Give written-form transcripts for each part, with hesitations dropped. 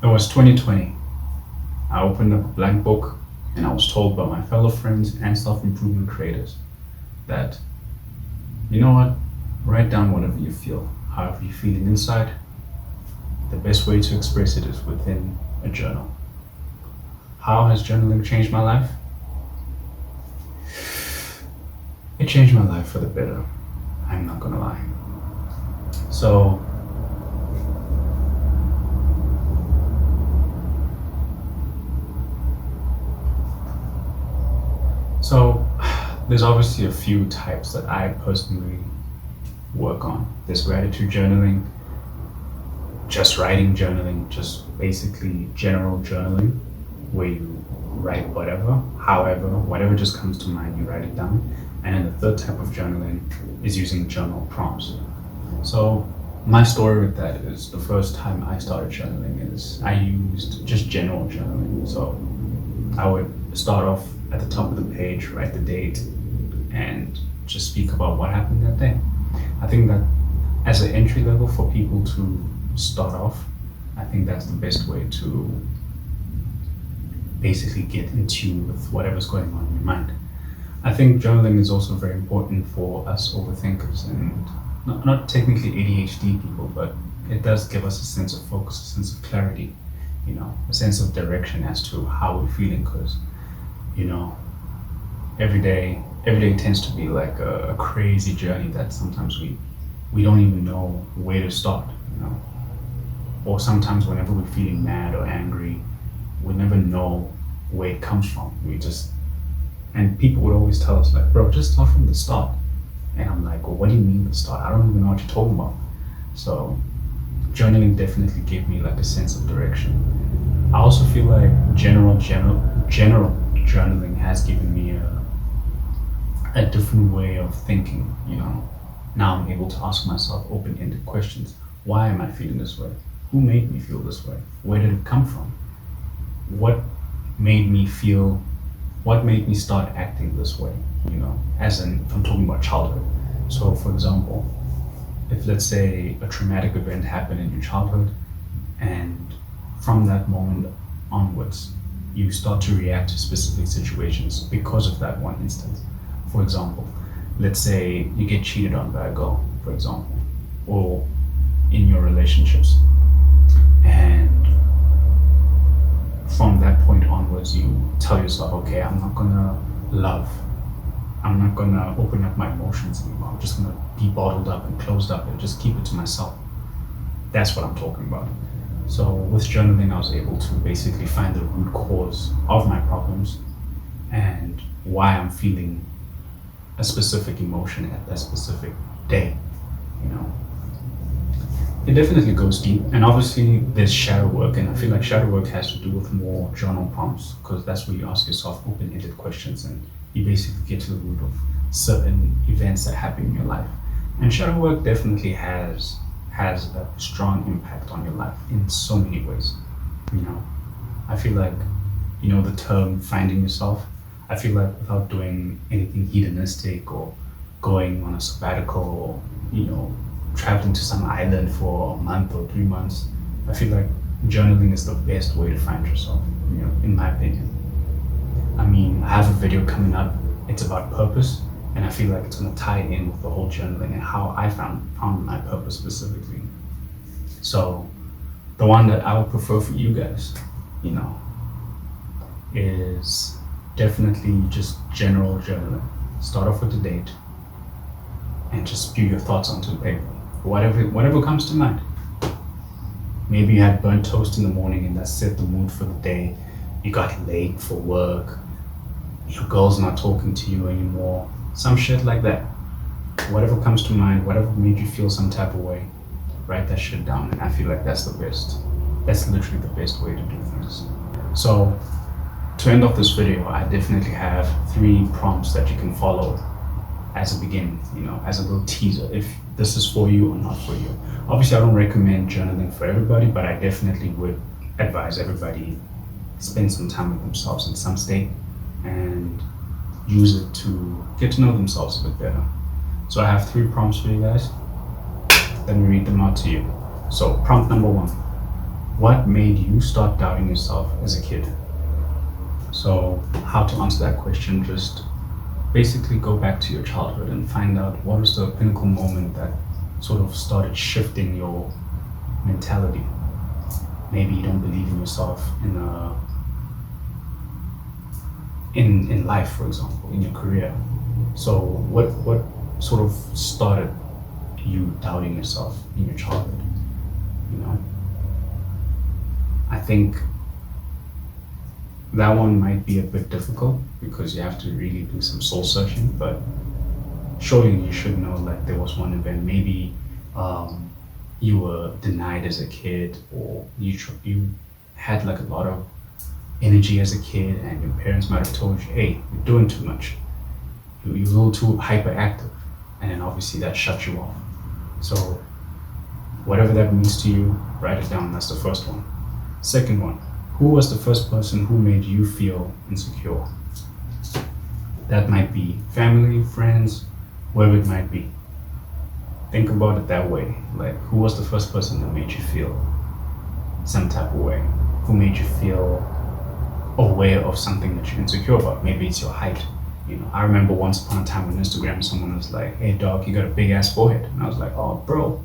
It was 2020. I opened up a blank book and I was told by my fellow friends and self-improvement creators that, you know what, write down whatever you feel, however you're feeling inside. The best way to express it is within a journal. How has journaling changed my life? It changed my life for the better. I'm not gonna lie. So there's obviously a few types that I personally work on. There's gratitude journaling, just writing journaling, just basically general journaling, where you write whatever just comes to mind, you write it down. And then the third type of journaling is using journal prompts. So my story with that is the first time I started journaling is I used just general journaling. So I would start off at the top of the page, write the date, and just speak about what happened that day. I think that as an entry level for people to start off, I think that's the best way to basically get in tune with whatever's going on in your mind. I think journaling is also very important for us overthinkers and not technically ADHD people, but it does give us a sense of focus, a sense of clarity, a sense of direction as to how we're feeling, because every day tends to be like a crazy journey that sometimes we don't even know where to start, or sometimes whenever we're feeling mad or angry, we never know where it comes from. And people would always tell us like, bro, just start from the start. And I'm like, well, what do you mean the start? I don't even know what you're talking about. So journaling definitely gave me like a sense of direction. I also feel like general journaling has given me a different way of thinking. Now I'm able to ask myself open-ended questions. Why am I feeling this way? Who made me feel this way? Where did it come from? What made me start acting this way? If I'm talking about childhood. So for example, if let's say a traumatic event happened in your childhood, and from that moment onwards, you start to react to specific situations because of that one instance. For example, let's say you get cheated on by a girl, for example, or in your relationships. And from that point onwards, you tell yourself, okay, I'm not gonna love. I'm not gonna open up my emotions anymore. I'm just gonna be bottled up and closed up and just keep it to myself. That's what I'm talking about. So with journaling, I was able to basically find the root cause of my problems and why I'm feeling a specific emotion at that specific day. It definitely goes deep, and obviously there's shadow work, and I feel like shadow work has to do with more journal prompts, because that's where you ask yourself open-ended questions and you basically get to the root of certain events that happen in your life. And shadow work definitely has a strong impact on your life in so many ways. I feel like, the term finding yourself, I feel like without doing anything hedonistic or going on a sabbatical or, traveling to some island for a month or 3 months, I feel like journaling is the best way to find yourself, in my opinion. I mean, I have a video coming up, it's about purpose, and I feel like it's gonna tie in with the whole journaling and how I found my purpose specifically. So the one that I would prefer for you guys, is definitely just general journaling. Start off with the date and just spew your thoughts onto the paper. Whatever comes to mind. Maybe you had burnt toast in the morning and that set the mood for the day. You got late for work. Your girl's not talking to you anymore. Some shit like that. Whatever comes to mind, whatever made you feel some type of way, write that shit down. And I feel like that's the best. That's literally the best way to do things. So to end off this video, I definitely have 3 prompts that you can follow as a beginning, as a little teaser, if this is for you or not for you. Obviously, I don't recommend journaling for everybody, but I definitely would advise everybody spend some time with themselves in some state and use it to get to know themselves a bit better. So I have 3 prompts for you guys. Let me read them out to you. So prompt number 1, what made you start doubting yourself as a kid? So how to answer that question, just basically go back to your childhood and find out what was the pinnacle moment that sort of started shifting your mentality. Maybe you don't believe in yourself in life, for example, in your career. So what sort of started you doubting yourself in your childhood? You know, I think that one might be a bit difficult because you have to really do some soul searching, but surely you should know, like, there was one event, maybe you were denied as a kid, or you had like a lot of energy as a kid, and your parents might have told you, hey, you're doing too much, you're a little too hyperactive, and then obviously that shut you off. So whatever that means to you, write it down. That's the first one. Second one, who was the first person who made you feel insecure? That might be family, friends, whoever it might be. Think about it that way. Like, who was the first person that made you feel some type of way? Who made you feel aware of something that you're insecure about? Maybe it's your height. You know, I remember once upon a time on Instagram, someone was like, hey dog, you got a big ass forehead. And I was like, oh bro,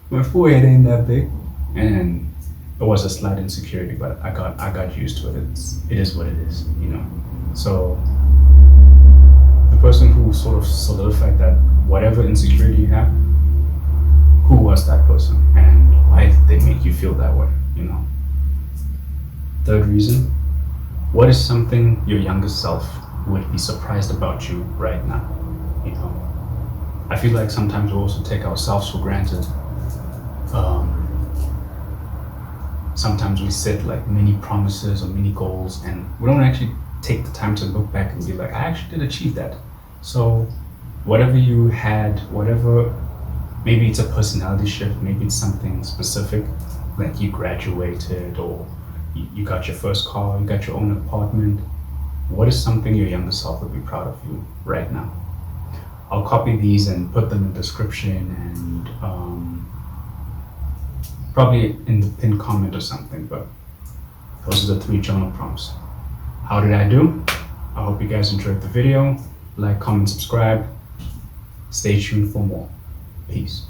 my forehead ain't that big. And it was a slight insecurity, but I got used to it. It is what it is, you know. So the person who sort of solidified that whatever insecurity you have, who was that person and why did they make you feel that way, you know? Third reason, what is something your younger self would be surprised about you right now, you know? I feel like sometimes we also take ourselves for granted. Sometimes we set like mini promises or mini goals, and we don't actually take the time to look back and be like, I actually did achieve that. So whatever you had, whatever, maybe it's a personality shift, maybe it's something specific, like you graduated, or you got your first car, you got your own apartment. What is something your younger self would be proud of you right now? I'll copy these and put them in the description, and probably in the pinned comment or something, but those are the 3 journal prompts. How did I do? I hope you guys enjoyed the video. Like, comment, subscribe. Stay tuned for more. Peace.